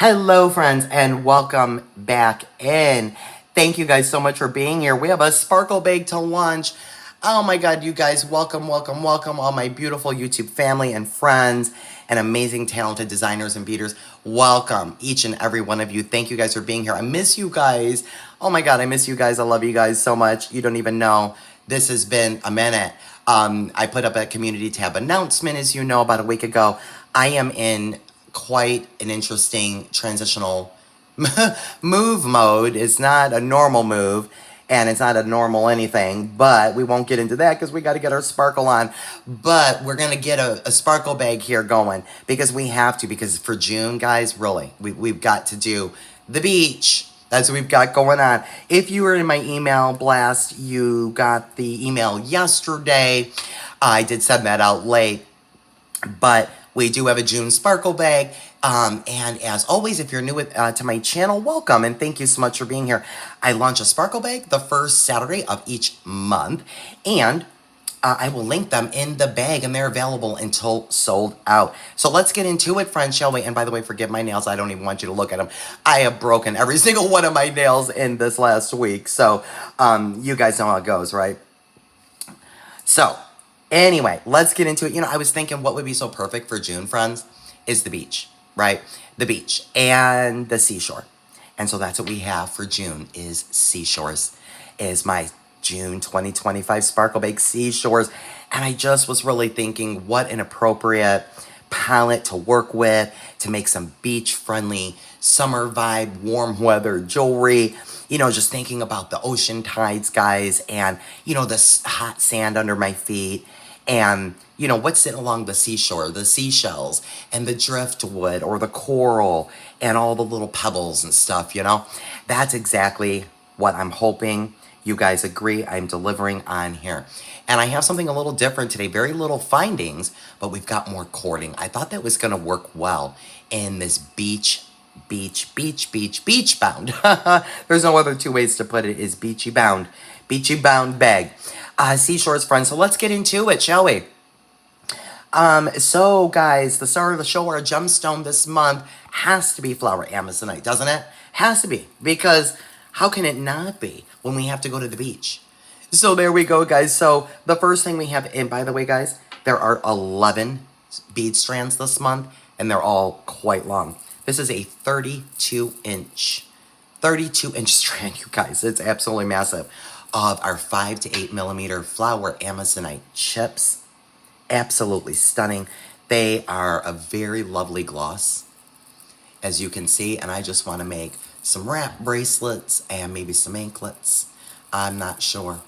Hello, friends, and welcome back in. Thank you guys so much for being here. We have a sparkle bag to launch. Oh my God, you guys, welcome, welcome, welcome, all my beautiful YouTube family and friends and amazing, talented designers and beaters. Welcome, each and every one of you. Thank you guys for being here. I miss you guys. Oh my God, I miss you guys. I love you guys so much. You don't even know. This has been a minute. I put up a community tab announcement, as you know, about a week ago. I am in quite an interesting transitional move mode. It's not a normal move and it's not a normal anything, but we won't get into that because we got to get our sparkle on. But we're going to get a sparkle bag here going because we have to, because for June, guys, really, we've got to do the beach. That's what we've got going on. If you were in my email blast, you got the email yesterday. I did send that out late. But we do have a June sparkle bag. And as always, if you're new to my channel, welcome and thank you so much for being here. I launch a sparkle bag the first Saturday of each month, and I will link them in the bag, and they're available until sold out. So let's get into it, friends, shall we? And by the way, forgive my nails. I don't even want you to look at them. I have broken every single one of my nails in this last week. So you guys know how it goes, right? So anyway, let's get into it. You know, I was thinking what would be so perfect for June, friends, is the beach, right? The beach and the seashore. And so that's what we have for June is Seashores, is my June 2025 Sparkle Bake Seashores. And I just was really thinking what an appropriate palette to work with to make some beach-friendly summer vibe, warm weather jewelry. You know, just thinking about the ocean tides, guys, and, you know, the hot sand under my feet. And, you know, what's sitting along the seashore, the seashells and the driftwood or the coral and all the little pebbles and stuff, you know. That's exactly what I'm hoping you guys agree I'm delivering on here. And I have something a little different today, very little findings, but we've got more cording. I thought that was going to work well in this beach bound. There's no other two ways to put it, is beachy bound bag. Seashores, friends. So let's get into it, shall we? So guys, the star of the show, our gemstone this month has to be flower amazonite, doesn't it? Has to be, because how can it not be when we have to go to the beach? So there we go, guys. So the first thing we have, and by the way, guys, there are 11 bead strands this month, and they're all quite long. This is a 32-inch strand, you guys. It's absolutely massive. Of our 5 to 8 millimeter flower amazonite chips. Absolutely stunning. They are a very lovely gloss, as you can see, and I just want to make some wrap bracelets and maybe some anklets. I'm not sure,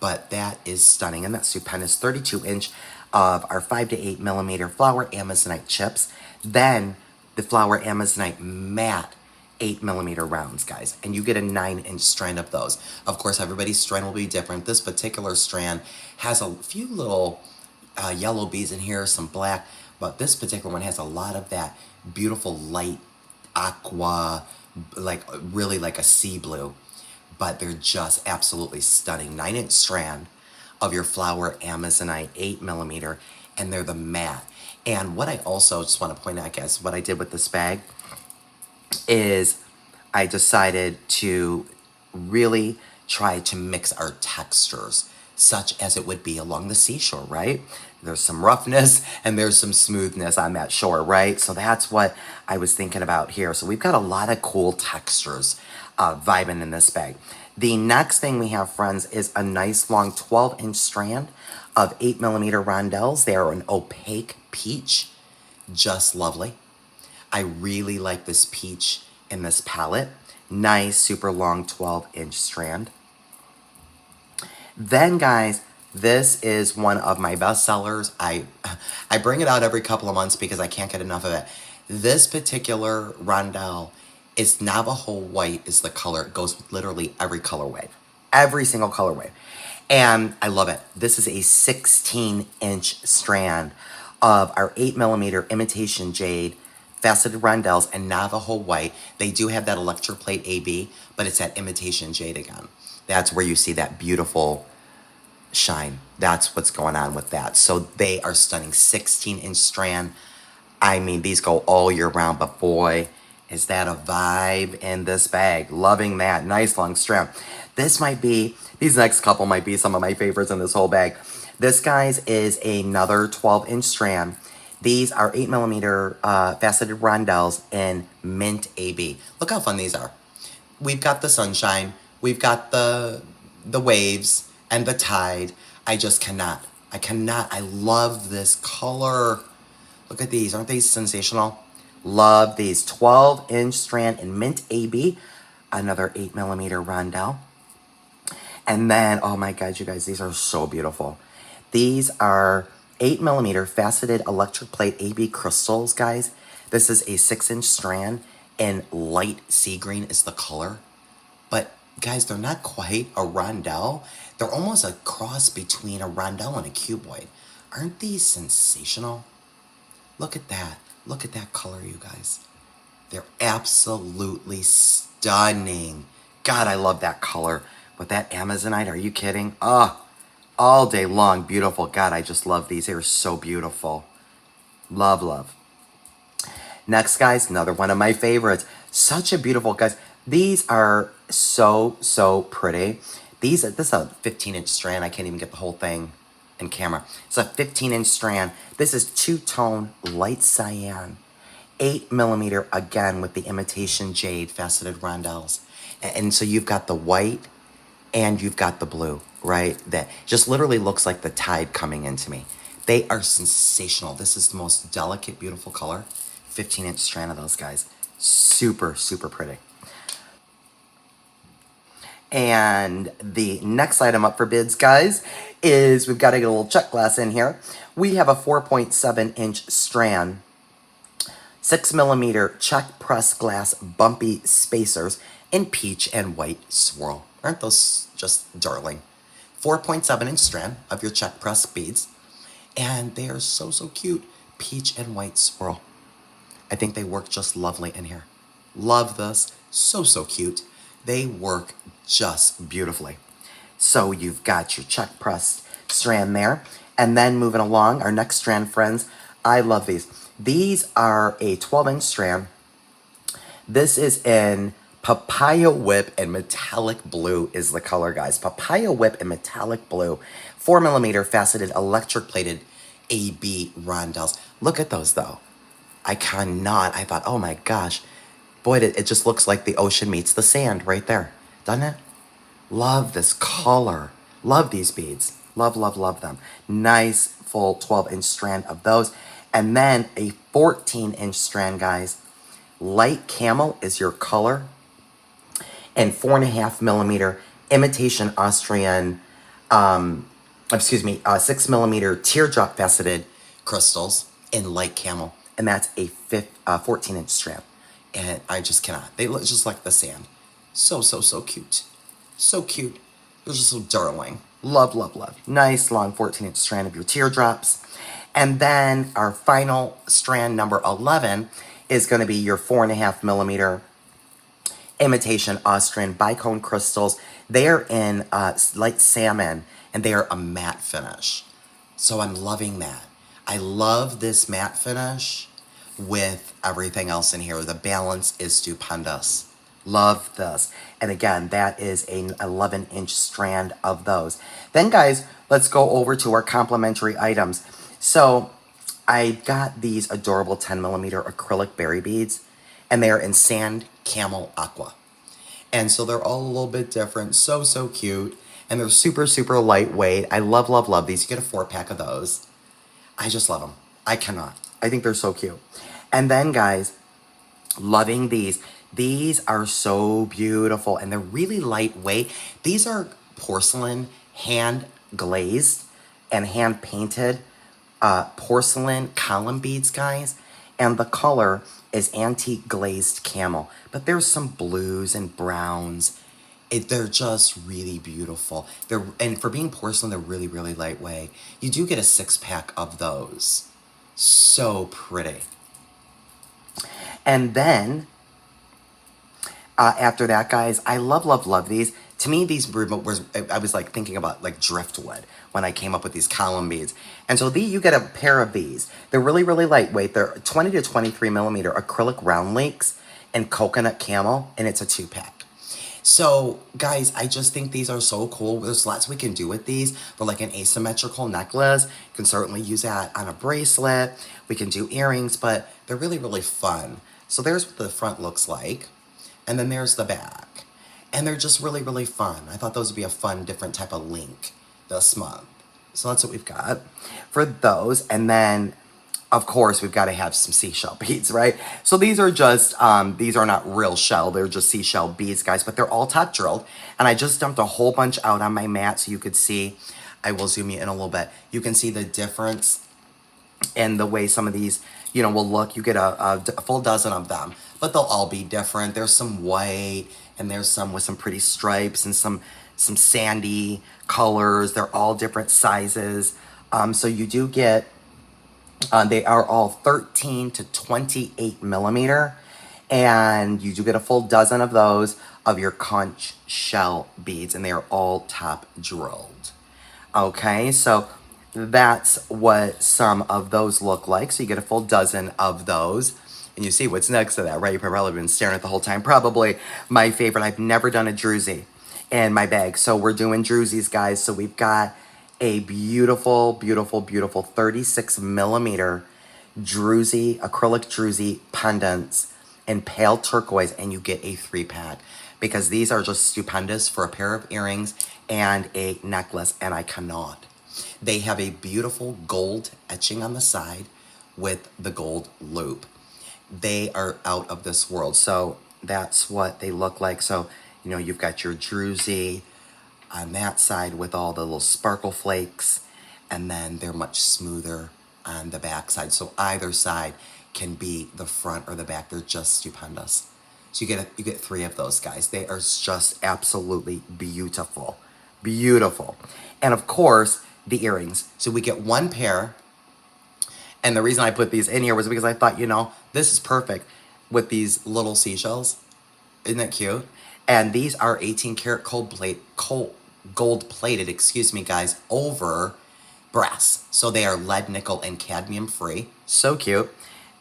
but that is stunning, and that's stupendous. 32-inch of our 5 to 8 millimeter flower amazonite chips. Then the flower amazonite matte 8 millimeter rounds, guys, and you get a 9-inch strand of those. Of course, everybody's strand will be different. This particular strand has a few little yellow beads in here, some black, but this particular one has a lot of that beautiful light aqua, like really like a sea blue, but they're just absolutely stunning. 9-inch strand of your flower amazonite 8 millimeter, and they're the matte. And what I also just want to point out, guys, what I did with this bag is I decided to really try to mix our textures such as it would be along the seashore, right? There's some roughness and there's some smoothness on that shore, right? So that's what I was thinking about here. So we've got a lot of cool textures vibing in this bag. The next thing we have, friends, is a nice long 12-inch strand of 8 millimeter rondelles. They are an opaque peach, just lovely. I really like this peach in this palette. Nice, super long 12-inch strand. Then, guys, this is one of my best sellers. I bring it out every couple of months because I can't get enough of it. This particular rondelle is Navajo white is the color. It goes with literally every colorway. Every single colorway. And I love it. This is a 16-inch strand of our 8 millimeter imitation jade faceted rondelles and Navajo white. They do have that electroplate AB, but it's that imitation jade again. That's where you see that beautiful shine. That's what's going on with that. So they are stunning. 16-inch strand. I mean, these go all year round, but boy, Is that a vibe in this bag? Loving that. Nice long strand. This might be, these next couple might be some of my favorites in this whole bag. This, guys, is another 12-inch strand. These are 8mm faceted rondelles in mint AB. Look how fun these are. We've got the sunshine. We've got the waves and the tide. I just cannot. I cannot. I love this color. Look at these. Aren't these sensational? Love these. 12-inch strand in mint AB. Another 8mm rondelle. And then, oh my God, you guys, these are so beautiful. These are 8mm faceted electric plate AB crystals, guys. This is a 6-inch strand and light sea green is the color. But guys, they're not quite a rondelle. They're almost a cross between a rondelle and a cuboid. Aren't these sensational? Look at that. Look at that color, you guys. They're absolutely stunning. God, I love that color. With that Amazonite, are you kidding? Oh, all day long, beautiful. God, I just love these. They're so beautiful. Love, love. Next, guys, another one of my favorites. Such a beautiful, guys. These are so, so pretty. This is a 15-inch strand. I can't even get the whole thing in camera. It's a 15-inch strand. This is two-tone light cyan. 8mm, again, with the imitation jade faceted rondelles. And so you've got the white and you've got the blue, right? That just literally looks like the tide coming into me. They are sensational. This is the most delicate, beautiful color. 15-inch strand of those, guys. Super, super pretty. And the next item up for bids, guys, is we've got to get a little check glass in here. We have a 4.7-inch strand, 6mm check press glass bumpy spacers in peach and white swirl. Aren't those just darling? 4.7-inch strand of your check press beads. And they are so, so cute. Peach and white swirl. I think they work just lovely in here. Love this. So, so cute. They work just beautifully. So you've got your check pressed strand there. And then moving along, our next strand, friends. I love these. These are a 12-inch strand. This is in Papaya Whip and Metallic Blue is the color, guys. Papaya Whip and Metallic Blue. 4mm faceted electric plated AB rondelles. Look at those, though. I cannot. I thought, oh my gosh. Boy, it just looks like the ocean meets the sand right there. Doesn't it? Love this color. Love these beads. Love, love, love them. Nice full 12-inch strand of those. And then a 14-inch strand, guys. Light camel is your color. And 4.5mm imitation Austrian, 6mm teardrop faceted crystals in light camel. And that's a 14-inch strand. And I just cannot. They look just like the sand. So, so, so cute. So cute. They're just so darling. Love, love, love. Nice long 14-inch strand of your teardrops. And then our final strand, number 11, is going to be your 4.5mm imitation Austrian bicone crystals. They are in light salmon, and they are a matte finish. So I'm loving that. I love this matte finish with everything else in here. The balance is stupendous. Love this. And again, that is an 11-inch strand of those. Then, guys, let's go over to our complimentary items. So I got these adorable 10mm acrylic berry beads, and they are in sand camel aqua. And so they're all a little bit different. So, so cute. And they're super, super lightweight. I love, love, love these. You get a 4-pack of those. I just love them. I cannot. I think they're so cute. And then, guys, loving these. These are so beautiful, and they're really lightweight. These are porcelain, hand glazed and hand painted porcelain column beads, guys. And the color is antique glazed camel. But there's some blues and browns. They're just really beautiful. And for being porcelain, they're really, really lightweight. You do get a 6-pack of those. So pretty. And then, after that, guys, I love, love, love these. To me, these were, I was like thinking about like driftwood when I came up with these column beads. And so you get a pair of these. They're really, really lightweight. They're 20 to 23mm acrylic round links and coconut camel, and it's a 2-pack. So, guys, I just think these are so cool. There's lots we can do with these. For like an asymmetrical necklace, you can certainly use that on a bracelet. We can do earrings, but they're really, really fun. So there's what the front looks like. And then there's the back. And they're just really, really fun. I thought those would be a fun, different type of link this month. So that's what we've got for those. And then, of course, we've got to have some seashell beads, right? So these are just, these are not real shell. They're just seashell beads, guys, but they're all top drilled. And I just dumped a whole bunch out on my mat so you could see. I will zoom you in a little bit. You can see the difference in the way some of these, you know, will look. You get a full dozen of them, but they'll all be different. There's some white, and there's some with some pretty stripes and some sandy colors. They're all different sizes. So you do get, they are all 13 to 28 millimeter. And you do get a full dozen of those of your conch shell beads. And they are all top drilled. Okay, so that's what some of those look like. So you get a full dozen of those. And you see what's next to that, right? You've probably been staring at the whole time. Probably my favorite. I've never done a druzy in my bag. So we're doing druzies, guys. So we've got a beautiful, beautiful, beautiful 36 millimeter druzy, acrylic druzy pendants in pale turquoise. And you get a 3-pack because these are just stupendous for a pair of earrings and a necklace. And I cannot. They have a beautiful gold etching on the side with the gold loop. They are out of this world. So that's what they look like. So, you know, you've got your druzy on that side with all the little sparkle flakes, and then they're much smoother on the back side. So either side can be the front or the back. They're just stupendous. So you get 3 of those, guys. They are just absolutely beautiful. Beautiful. And of course, the earrings. So we get 1 pair. And the reason I put these in here was because I thought, you know, this is perfect with these little seashells. Isn't that cute? And these are 18 karat gold plated, excuse me, guys, over brass. So they are lead, nickel, and cadmium free. So cute.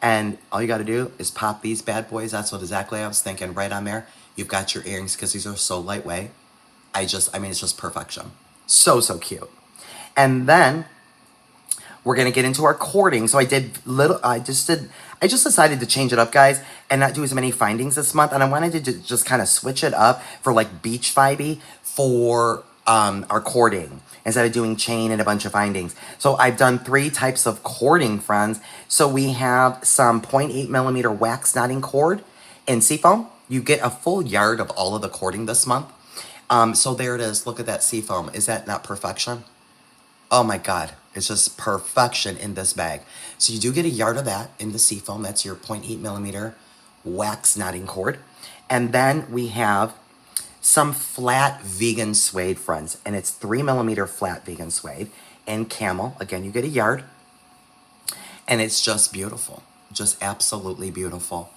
And all you got to do is pop these bad boys. That's what exactly I was thinking. Right on there. You've got your earrings because these are so lightweight. I mean, it's just perfection. So, so cute. And then we're going to get into our cording. So I just decided to change it up, guys, and not do as many findings this month. And I wanted to just kind of switch it up for like beach vibey for our cording instead of doing chain and a bunch of findings. So I've done 3 types of cording, friends. So we have some 0.8 millimeter wax knotting cord in seafoam. You get a full yard of all of the cording this month. So there it is. Look at that seafoam. Is that not perfection? Oh my God. It's just perfection in this bag. So you do get a yard of that in the seafoam. That's your 0.8 millimeter wax knotting cord. And then we have some flat vegan suede, friends. And it's 3 millimeter flat vegan suede in camel. Again, you get a yard. And it's just beautiful. Just absolutely beautiful.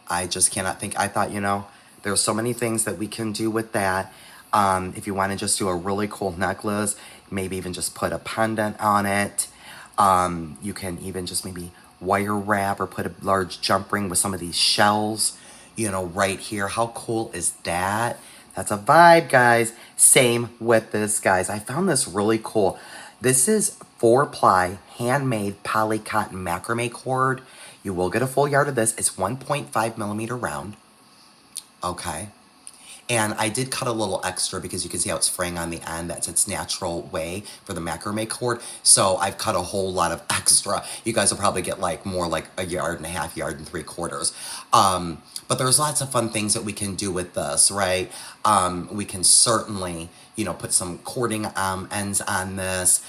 I just cannot think. I thought, you know, there's so many things that we can do with that. If you want to just do a really cool necklace, maybe even just put a pendant on it. You can even just maybe wire wrap or put a large jump ring with some of these shells, you know, right here. How cool is that? That's a vibe, guys. Same with this, guys. I found this really cool. This is 4-ply handmade poly cotton macrame cord. You will get a full yard of this. It's 1.5 millimeter round. Okay. And I did cut a little extra because you can see how it's fraying on the end. That's its natural way for the macrame cord. So I've cut a whole lot of extra. You guys will probably get like more like a yard and a half, yard and 3/4. But there's lots of fun things that we can do with this, right? We can certainly, you know, put some cording ends on this.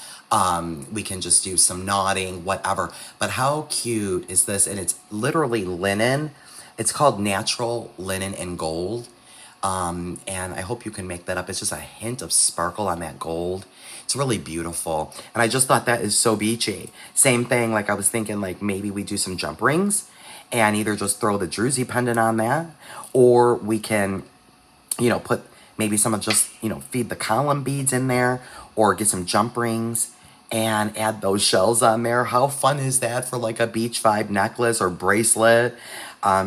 We can just do some knotting, whatever. But how cute is this? And it's literally linen. It's called Natural Linen and Gold. And I hope you can make that up. It's just a hint of sparkle on that gold. It's really beautiful. And I just thought that is so beachy. Same thing, like I was thinking like maybe we do some jump rings and either just throw the druzy pendant on that, or we can, you know, put maybe some of just, you know, feed the column beads in there, or get some jump rings and add those shells on there. How fun is that for like a beach vibe necklace or bracelet?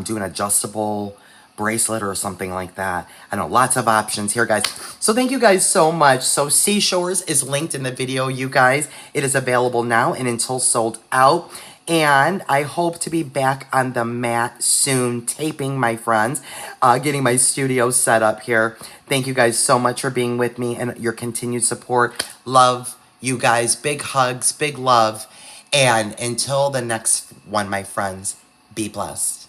do an adjustable bracelet or something like that. I know, lots of options here, guys. So thank you guys so much. So Seashores is linked in the video, you guys. It is available now and until sold out. And I hope to be back on the mat soon, taping, my friends, getting my studio set up here. Thank you guys so much for being with me and your continued support. Love you guys. Big hugs, big love. And until the next one, my friends, be blessed.